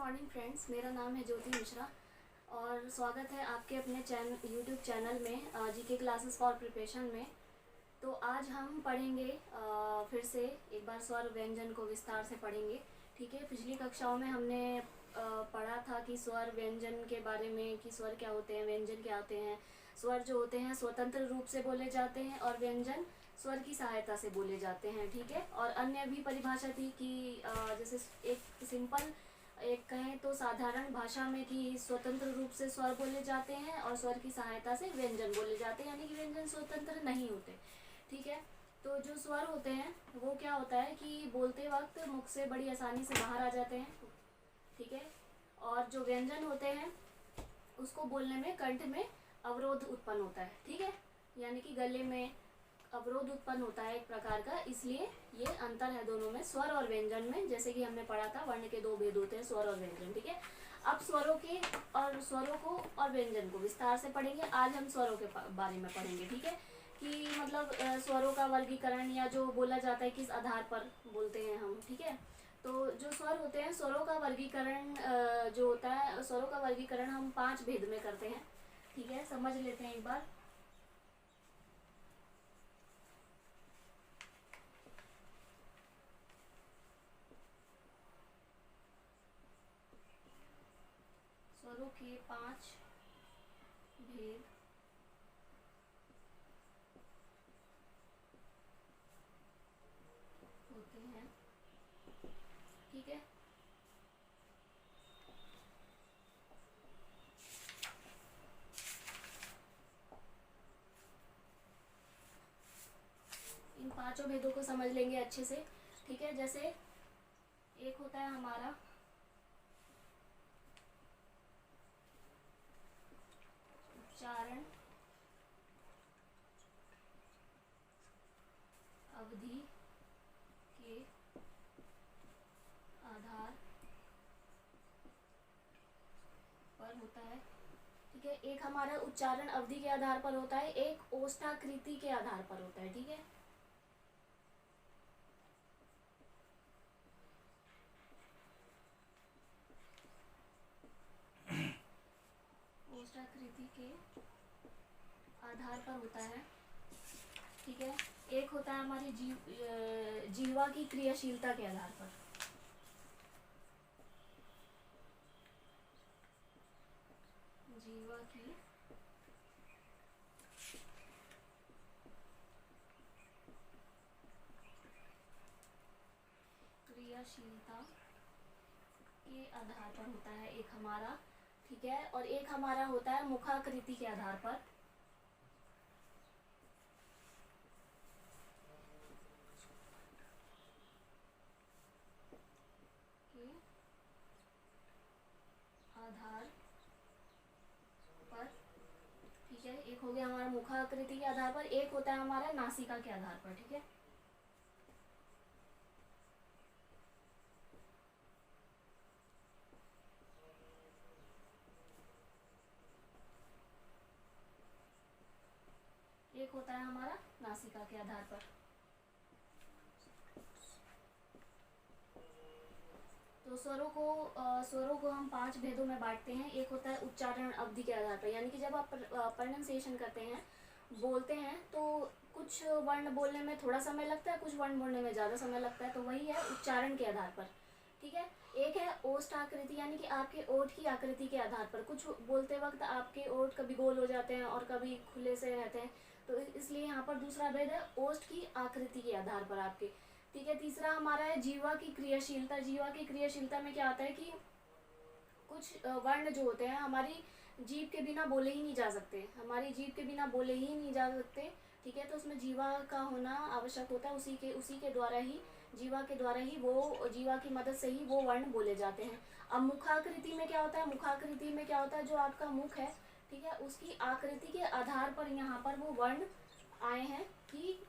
Morning friends, मेरा नाम है ज्योति मिश्रा और स्वागत है आपके अपने यूट्यूब चैनल में जीके क्लासेस फॉर प्रिपरेशन में। तो आज हम पढ़ेंगे फिर से एक बार स्वर व्यंजन को विस्तार से पढ़ेंगे। ठीक है, पिछली कक्षाओं में हमने पढ़ा था कि स्वर व्यंजन के बारे में, कि स्वर क्या होते हैं, व्यंजन क्या होते हैं। स्वर जो होते हैं स्वतंत्र रूप से बोले जाते हैं और व्यंजन स्वर की सहायता से बोले जाते हैं। ठीक है, और अन्य भी परिभाषा थी कि जैसे एक सिंपल एक कहें तो साधारण भाषा में कि स्वतंत्र रूप से स्वर बोले जाते हैं और स्वर की सहायता से व्यंजन बोले जाते हैं, यानी कि व्यंजन स्वतंत्र नहीं होते। ठीक है, तो जो स्वर होते हैं वो क्या होता है कि बोलते वक्त मुख से बड़ी आसानी से बाहर आ जाते हैं। ठीक है, और जो व्यंजन होते हैं उसको बोलने में कंठ में अवरोध उत्पन्न होता है। ठीक है, यानी कि गले में अवरोध उत्पन्न होता है एक प्रकार का, इसलिए ये अंतर है दोनों में, स्वर और व्यंजन में। जैसे कि हमने पढ़ा था वर्ण के दो भेद होते हैं, स्वर और व्यंजन। ठीक है, अब स्वरों को और व्यंजन को विस्तार से पढ़ेंगे। आज हम स्वरों के बारे में पढ़ेंगे। ठीक है, कि मतलब स्वरों का वर्गीकरण या जो बोला जाता है किस आधार पर बोलते हैं हम। ठीक है, तो जो स्वर होते हैं स्वरों का वर्गीकरण जो होता है, स्वरों का वर्गीकरण हम 5 भेद में करते हैं। ठीक है, समझ लेते हैं एक बार। स्वरों के 5 भेद होते हैं। ठीक है, इन 5 भेदों को समझ लेंगे अच्छे से। ठीक है, जैसे एक होता है हमारा उच्चारण अवधि के आधार पर होता है। ठीक है, एक हमारा उच्चारण अवधि के आधार पर होता है, एक ओष्ठाकृति के आधार पर होता है। ठीक है, ओष्ठाकृति के आधार पर होता है। ठीक है, एक होता है हमारी जीवा की क्रियाशीलता के आधार पर। जीवा की क्रियाशीलता के आधार पर होता है एक हमारा। ठीक है, और एक हमारा होता है मुखाकृति के आधार पर। के आधार पर। ठीक है, एक हो गया हमारा मुखाकृति के आधार पर, एक होता है हमारा नासिका के आधार पर। ठीक है, एक होता है हमारा नासिका के आधार पर। तो स्वरों को हम 5 भेदों में बांटते हैं। एक होता है उच्चारण अवधि के आधार पर, यानी कि जब आप प्रोनाउंसिएशन करते हैं, बोलते हैं, तो कुछ वर्ण बोलने में थोड़ा समय लगता है, कुछ वर्ण बोलने में ज़्यादा समय लगता है, तो वही है उच्चारण के आधार पर। ठीक है, एक है ओष्ठ आकृति, यानी कि आपके ओठ की आकृति के आधार पर। कुछ बोलते वक्त आपके ओठ कभी गोल हो जाते हैं और कभी खुले से रहते हैं, तो इसलिए यहाँ पर दूसरा भेद है ओष्ठ की आकृति के आधार पर आपके। ठीक है, तीसरा हमारा है जीवा की क्रियाशीलता। जीवा की क्रियाशीलता में क्या आता है कि कुछ वर्ण जो होते हैं हमारी जीभ के बिना बोले ही नहीं जा सकते, हमारी जीभ के बिना बोले ही नहीं जा सकते। ठीक है, तो उसमें जीवा का होना आवश्यक होता है, उसी के द्वारा ही, जीवा के द्वारा ही, वो जीवा की मदद से ही वो वर्ण बोले जाते हैं। अब मुखाकृति में क्या होता है, मुखाकृति में क्या होता है, जो आपका मुख है, ठीक है, उसकी आकृति के आधार पर यहाँ पर वो वर्ण आए हैं कि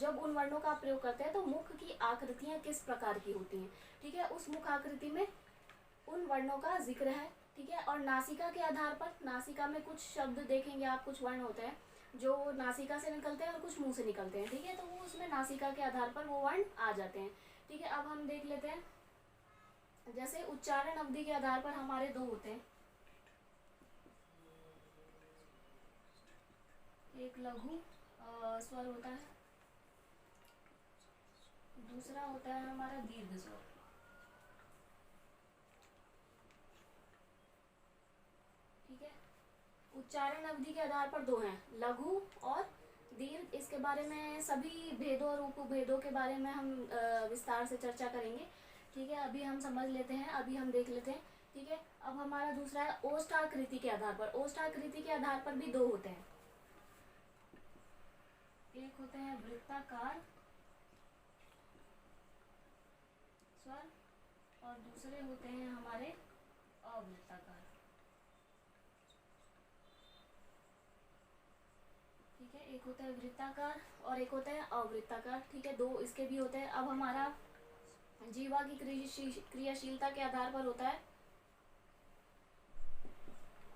जब उन वर्णों का प्रयोग करते हैं तो मुख की आकृतियां किस प्रकार की होती हैं। ठीक है, उस मुख आकृति में उन वर्णों का जिक्र है। ठीक है, और नासिका के आधार पर, नासिका में कुछ शब्द देखेंगे आप, कुछ वर्ण होते हैं जो नासिका से निकलते हैं और कुछ मुंह से निकलते हैं। ठीक है, तो वो उसमें नासिका के आधार पर वो वर्ण आ जाते हैं। ठीक है, अब हम देख लेते हैं जैसे उच्चारण अवधि के आधार पर हमारे दो होते हैं, एक लघु स्वर होता है, दूसरा होता है हमारा दीर्घ स्वर। ठीक है, उच्चारण अवधि के आधार पर दो हैं, लघु और दीर्घ। इसके बारे में सभी भेदों और उपभेदों के बारे में हम विस्तार से चर्चा करेंगे। ठीक है, अभी हम समझ लेते हैं, अभी हम देख लेते हैं। ठीक है, अब हमारा दूसरा है ओष्ठाकृति के आधार पर। ओष्ठाकृति के आधार पर भी दो होते हैं, एक होते हैं वृत्ताकार स्वर और दूसरे होते हैं हमारे अवृत्ताकार। ठीक है, एक होता है वृत्ताकार और एक होता है अवृत्ताकार। ठीक है, दो इसके भी होते हैं। अब हमारा जीवा की क्रियाशीलता के आधार पर होता है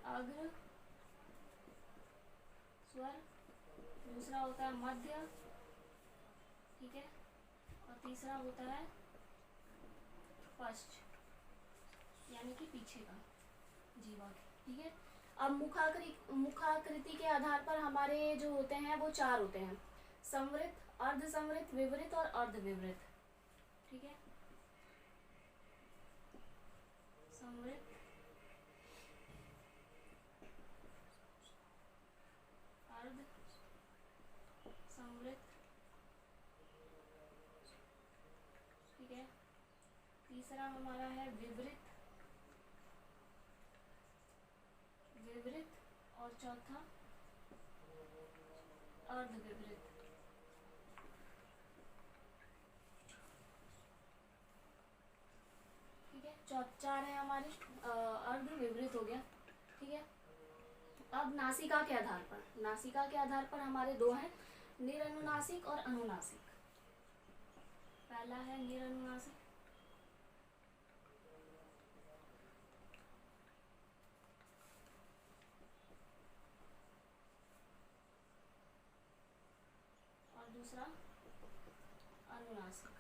अग्र स्वर, दूसरा होता है मध्य, ठीक है, और तीसरा होता है पश्च, यानी कि पीछे का जीवा। ठीक है, अब मुखाकृति के आधार पर हमारे जो होते हैं वो चार होते हैं, संवृत, अर्ध संवृत, विवृत और अर्ध विवृत। ठीक है, संवृत, अर्ध संवृत, ठीक है, तीसरा हमारा है विवृत, और चौथा अर्ध विवृत। ठीक है, चार है हमारे, अर्ध विवृत हो गया। ठीक है, अब नासिका के आधार पर, नासिका के आधार पर हमारे दो हैं, निरनुनासिक और अनुनासिक। पहला है निरनुनासिक, और दूसरा अनुनासिक।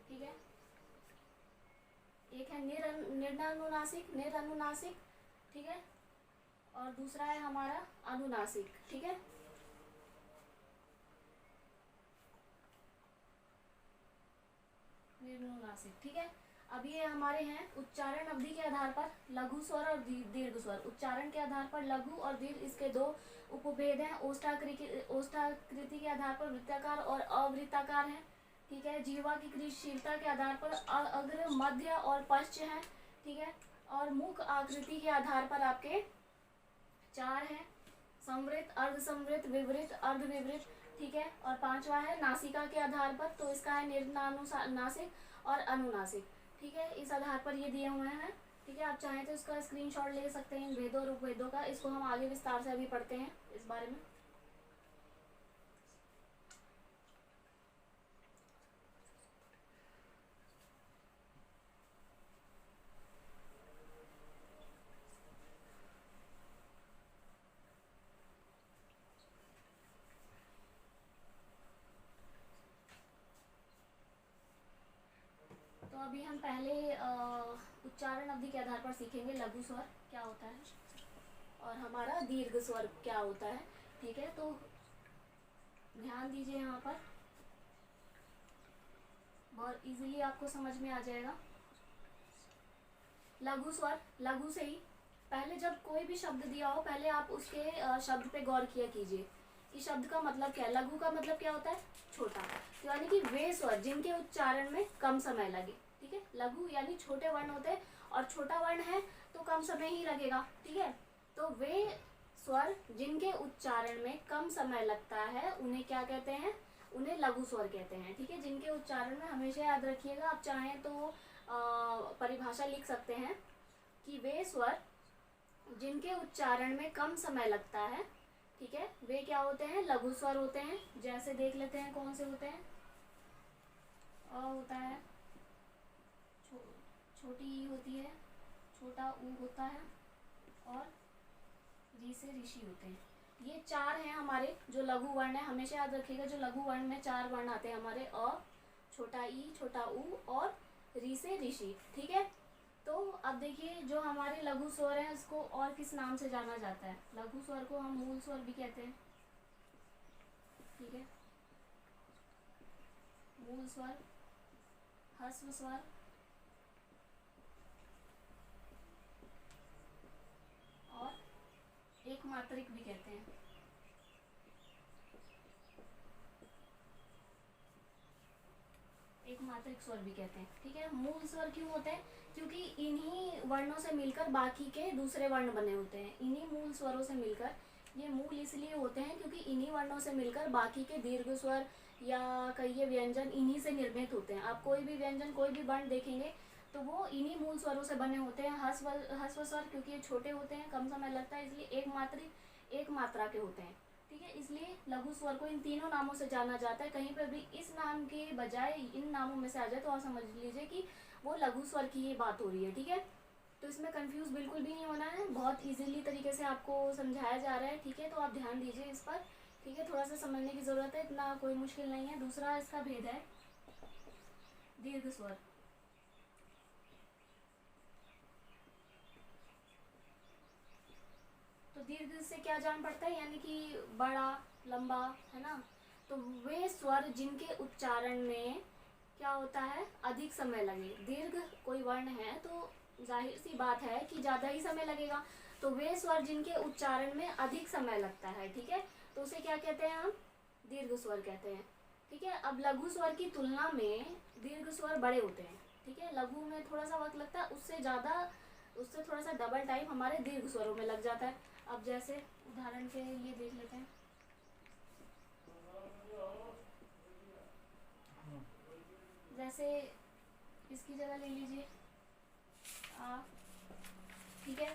ठीक है, एक है निरनुनासिक, ठीक है, और दूसरा है हमारा अनुनासिक। ठीक है, निरनुनासिक। ठीक है, अब ये हमारे हैं उच्चारण अवधि के आधार पर लघु स्वर और दीर्घ स्वर। उच्चारण के आधार पर लघु और दीर्घ, इसके दो उपभेद हैं। ओष्ठाकृति के आधार पर वृत्ताकार और अवृत्ताकार है। ठीक है, जीवा की क्रियाशीलता के आधार पर अग्र, मध्य और पश्च है। ठीक है, और मुख आकृति के आधार पर आपके चार हैं, संवृत, अर्ध संवृत, विवृत, अर्ध विवृत। ठीक है, और पांचवा है नासिका के आधार पर, तो इसका है निरनुनासिक और अनुनासिक। ठीक है, इस आधार पर ये दिए हुए हैं। ठीक है, आप चाहें तो इसका स्क्रीनशॉट ले सकते हैं इन भेदों और उपभेदों का। इसको हम आगे विस्तार से अभी पढ़ते हैं इस बारे में। तो अभी हम पहले उच्चारण अवधि के आधार पर सीखेंगे लघु स्वर क्या होता है और हमारा दीर्घ स्वर क्या होता है। ठीक है, तो ध्यान दीजिए, यहाँ पर बहुत इजीली आपको समझ में आ जाएगा। लघु स्वर, लघु से ही पहले जब कोई भी शब्द दिया हो, पहले आप उसके शब्द पे गौर किया कीजिए कि शब्द का मतलब क्या है। लघु का मतलब क्या होता है, छोटा, तो यानी कि वे स्वर जिनके उच्चारण में कम समय लगे। ठीक है, लघु यानी छोटे वर्ण होते हैं और छोटा वर्ण है तो कम समय ही लगेगा। ठीक है, तो वे स्वर जिनके उच्चारण में कम समय लगता है उन्हें क्या कहते हैं, उन्हें लघु स्वर कहते हैं। ठीक है, जिनके उच्चारण में, हमेशा याद रखिएगा, आप चाहें तो परिभाषा लिख सकते हैं कि वे स्वर जिनके उच्चारण में कम समय लगता है, ठीक है, वे क्या होते हैं, लघु स्वर होते हैं। जैसे देख लेते हैं कौन से होते हैं। अ होता है, छोटी ई होती है, छोटा ऊ होता है, और री से ऋषि होते हैं। ये 4 हैं हमारे जो लघु वर्ण है। हमेशा याद रखिएगा जो लघु वर्ण में 4 वर्ण आते हैं हमारे, अ, छोटा ई, छोटा ऊ और री से ऋषि। ठीक है, तो अब देखिए जो हमारे लघु स्वर हैं इसको और किस नाम से जाना जाता है। लघु स्वर को हम मूल स्वर भी कहते हैं। ठीक है, मूल स्वर, ह्रस्व स्वर और एक मात्रिक भी कहते हैं। एक मात्रिक स्वर भी कहते हैं। ठीक है, मूल स्वर क्यों होते हैं? क्योंकि इन्हीं वर्णों से मिलकर बाकी के दूसरे वर्ण बने होते हैं। इन्हीं मूल स्वरों से मिलकर, ये मूल इसलिए होते हैं क्योंकि इन्हीं वर्णों से मिलकर बाकी के दीर्घ स्वर या कहिए व्यंजन इन्हीं से निर्मित होते हैं। आप कोई भी व्यंजन, कोई भी वर्ण देखेंगे तो वो इन्हीं मूल स्वरों से बने होते हैं। ह्रस्व स्वर क्योंकि ये छोटे होते हैं, कम समय लगता है, इसलिए एक मात्रिक, एक मात्रा के होते हैं। ठीक है, इसलिए लघु स्वर को इन तीनों नामों से जाना जाता है। कहीं पर भी इस नाम के बजाय इन नामों में से आ जाए तो आप समझ लीजिए कि वो लघु स्वर की ही बात हो रही है। ठीक है, तो इसमें कंफ्यूज बिल्कुल भी नहीं होना है, बहुत इजीली तरीके से आपको समझाया जा रहा है। ठीक है, तो आप ध्यान दीजिए इस पर। ठीक है, थोड़ा सा समझने की ज़रूरत है, इतना कोई मुश्किल नहीं है। दूसरा इसका भेद है दीर्घ स्वर। तो दीर्घ से क्या जान पड़ता है, यानी कि बड़ा, लंबा, है ना। तो वे स्वर जिनके उच्चारण में क्या होता है, अधिक समय लगे। दीर्घ कोई वर्ण है तो जाहिर सी बात है कि ज़्यादा ही समय लगेगा। तो वे स्वर जिनके उच्चारण में अधिक समय लगता है, ठीक है, तो उसे क्या कहते हैं हम? दीर्घ स्वर कहते हैं। ठीक है, अब लघु स्वर की तुलना में दीर्घ स्वर बड़े होते हैं। ठीक है, लघु में थोड़ा सा वक्त लगता है, उससे थोड़ा सा डबल टाइम हमारे दीर्घ स्वरों में लग जाता है। अब जैसे उदाहरण के लिए देख लेते हैं, जैसे इसकी जगह ले लीजिए आ। ठीक है,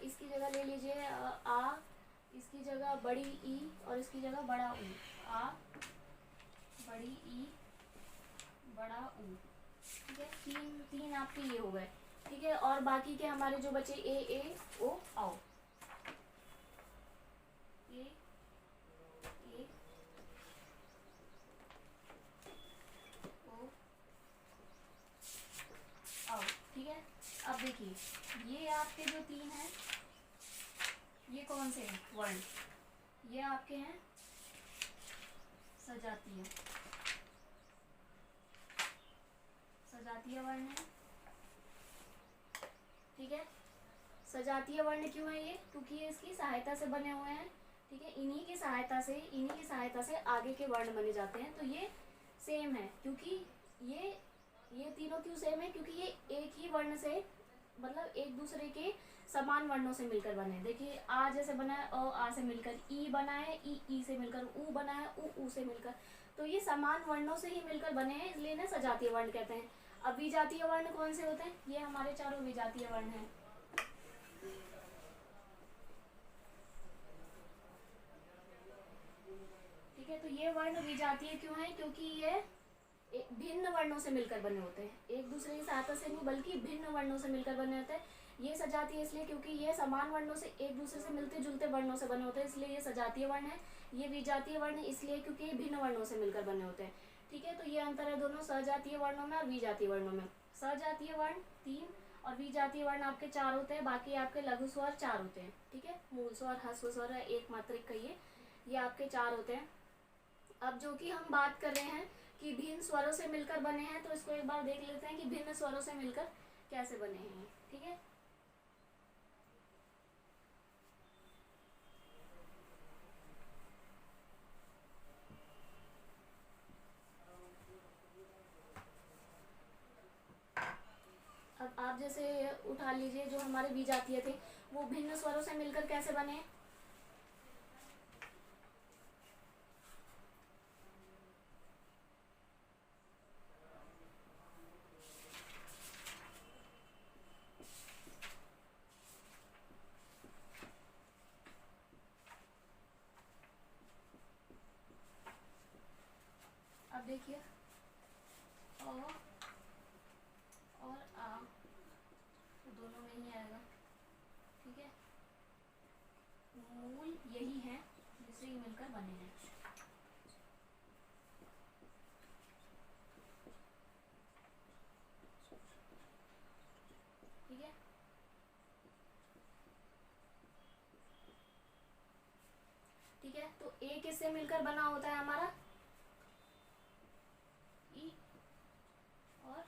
इसकी जगह ले लीजिए आ, इसकी जगह बड़ी ई और इसकी जगह बड़ा ऊ। आ, बड़ी ई, बड़ा ऊ। ठीक है, तीन आपके ये हो गए। ठीक है, और बाकी के हमारे जो बचे ए ओ आओ, ए ओ आओ। ठीक है, अब देखिए ये आपके जो 3 हैं ये कौन से हैं वर्ण? ये आपके हैं सजातीय, सजातीय वर्ण है। ठीक है, सजातीय वर्ण क्यों है ये? क्योंकि ये इसकी सहायता से बने हुए हैं। ठीक है, इन्हीं की सहायता से आगे के वर्ण बने जाते हैं। तो ये सेम है, क्योंकि ये तीनों क्यों सेम है? क्योंकि ये एक ही वर्ण से, मतलब एक दूसरे के समान वर्णों से मिलकर बने। देखिए आ जैसे बना है, आ से मिलकर, ई बना है, ई से मिलकर, ऊ बना है, ऊ से मिलकर। तो ये समान वर्णों से ही मिलकर बने हैं, इसलिए इन्हें सजातीय वर्ण कहते हैं। अब विजातीय वर्ण कौन से होते हैं? ये हमारे चारों विजातीय वर्ण हैं। ठीक है, तो ये वर्ण विजातीय क्यों है? क्योंकि ये भिन्न वर्णों से मिलकर बने होते हैं, एक दूसरे की सहायता से नहीं बल्कि भिन्न वर्णों से मिलकर बने होते हैं। ये सजातीय इसलिए क्योंकि ये समान वर्णों से, एक दूसरे से मिलते जुलते वर्णों से बने होते हैं, इसलिए ये सजातीय वर्ण है। ये विजातीय वर्ण इसलिए क्योंकि ये भिन्न वर्णों से मिलकर बने होते हैं। ठीक है, तो ये अंतर है दोनों सजातीय वर्णों में और विजातीय वर्णों में। सजातीय वर्ण 3 और विजातीय वर्ण आपके 4 होते हैं, बाकी आपके लघु स्वर 4 होते हैं। ठीक है, मूल स्वर, ह्रस्व स्वर, एक मात्रिक कहिए, ये आपके 4 होते हैं। अब जो कि हम बात कर रहे हैं कि भिन्न स्वरों से मिलकर बने हैं, तो इसको एक बार देख लेते हैं कि भिन्न स्वरों से मिलकर कैसे बने हैं। ठीक है, अब आप जैसे उठा लीजिए जो हमारे विजातीय थे, वो भिन्न स्वरों से मिलकर कैसे बने? अब देखिए अ और आ तो दोनों में ही आएगा। ठीक है, मूल यही है जिससे ये मिलकर बने हैं। ठीक है, ठीक है। तो ए किससे मिलकर बना होता है हमारा? ई, और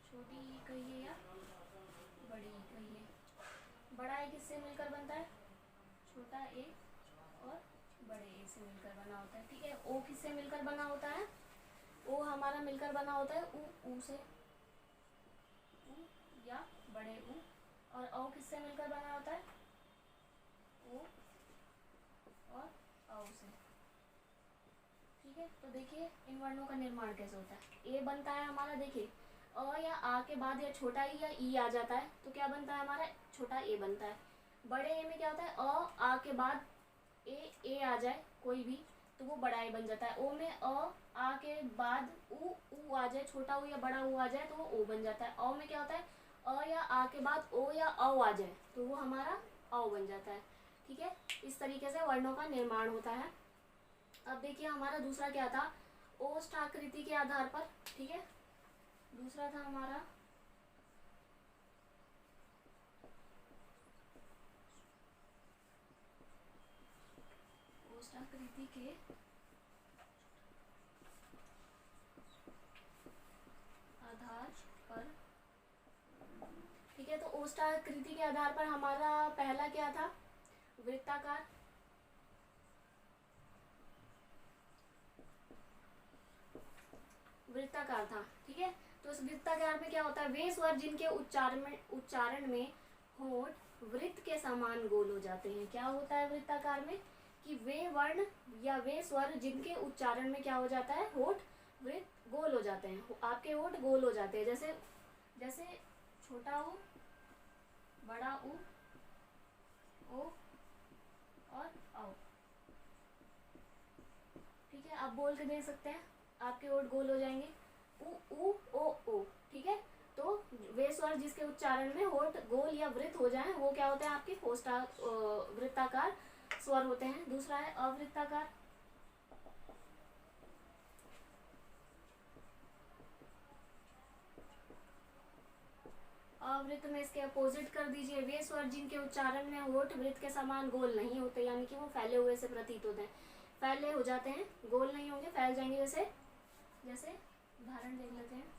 छोटी ई कहिए या बड़ी ई कहिए। बड़ा ए किससे मिलकर बनता है? छोटा ए और बड़े ए से मिलकर बना होता है। ठीक है, ओ किससे मिलकर बना होता है? ओ हमारा मिलकर बना होता है ऊ से, ऊ या बड़े ऊ। और औ किससे मिलकर बना होता है? ओ और औ से। ठीक है, तो देखिए इन वर्णों का निर्माण कैसे होता है। ए बनता है हमारा, देखिए अ या आ के बाद या छोटा ई या ई आ जाता है तो क्या बनता है हमारा? छोटा ए बनता है। बड़े ए में क्या होता है? आ के बाद ए आ जाए कोई भी तो वो बड़ा ए बन जाता है। ओ में आ के बाद ऊ आ जाए, छोटा ऊ या बड़ा ऊ आ जाए तो वो ओ बन जाता है। औ में क्या होता है? या आ के बाद ओ या औ आ जाए तो वो हमारा औ बन जाता है। ठीक है, इस तरीके से वर्णों का निर्माण होता है। अब देखिए हमारा दूसरा क्या था? ओष्ठाकृति के आधार पर। ठीक है, दूसरा था हमारा ओष्ठाकृति के आधार पर। ठीक है, तो ओष्ठाकृति के आधार पर हमारा पहला क्या था? वृत्ताकार। वृत्ताकार था। ठीक है, तो इस वृत्ताकार में क्या होता है? वे स्वर जिनके उच्चारण में होंठ वृत्त के समान गोल हो जाते हैं। क्या होता है वृत्ताकार में? कि वे वर्ण या वे स्वर जिनके उच्चारण में क्या हो जाता है? होंठ वृत्त गोल हो जाते हैं। आपके होंठ गोल हो जाते हैं, जैसे जैसे छोटा ऊ, बड़ा ऊ, ओ और औ। ठीक है, आप बोल के देख सकते हैं, आपके होंठ गोल हो जाएंगे ऊ ओ। ठीक है, तो वे स्वर जिसके उच्चारण में होंठ गोल या वृत्त हो जाए वो क्या होते हैं? आपके वृत्ताकार स्वर होते हैं। दूसरा है अवृत्ताकार। अवृत्त में इसके अपोजिट कर दीजिए। वे स्वर जिनके उच्चारण में होंठ वृत्त के समान गोल नहीं होते, यानी कि वो फैले हुए से प्रतीत होते हैं, फैले हो जाते हैं, गोल नहीं होंगे, फैल जाएंगे। जैसे जैसे उदाहरण देख लेते हैं।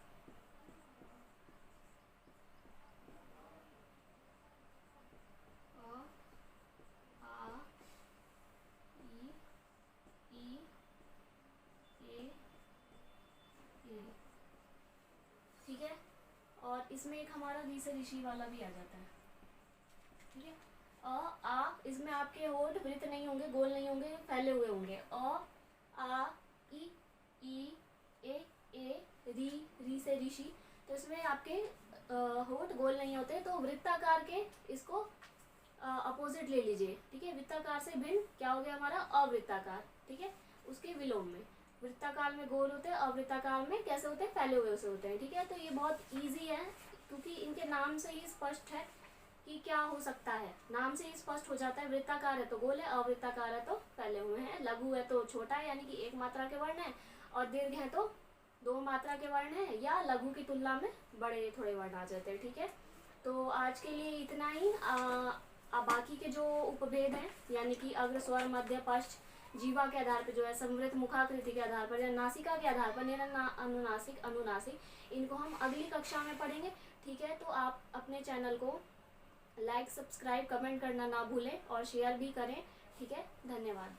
ठीक है, और इसमें एक हमारा री से ऋषि वाला भी आ जाता है। ठीक है, आ इसमें आपके होंठ वृत्त नहीं होंगे, गोल नहीं होंगे, फैले हुए होंगे। आ ई ए री से ऋषि, तो इसमें आपके होंठ गोल नहीं होते, तो वृत्ताकार के इसको अपोजिट ले लीजिए। ठीक है, वृत्ताकार से भिन्न क्या हो गया हमारा? अवृत्ताकार। ठीक है, उसके विलोम में वृत्ताकार में गोल होते हैं, अवृत्ताकार में कैसे होते हैं? फैले हुए से होते हैं। ठीक है, तो ये बहुत इजी है क्योंकि इनके नाम से ही स्पष्ट है कि क्या हो सकता है। नाम से ही स्पष्ट हो जाता है, वृत्ताकार है तो गोल है, अवृत्ताकार है तो फैले हुए हैं, लघु है तो छोटा है यानी कि एक मात्रा के वर्ण है, और दीर्घ है तो दो मात्रा के वर्ण है, या लघु की तुलना में बड़े थोड़े वर्ण आ जाते हैं। ठीक है, तो आज के लिए इतना ही। बाकी के जो उपभेद हैं यानी कि अग्र स्वर, मध्य, पश्च, जीवा के आधार पर जो है, संवृत, मुखाकृति के आधार पर या नासिका के आधार पर, अनुनासिक, अनुनासिक, इनको हम अगली कक्षा में पढ़ेंगे। ठीक है, तो आप अपने चैनल को लाइक, सब्सक्राइब, कमेंट करना ना भूलें और शेयर भी करें। ठीक है, धन्यवाद।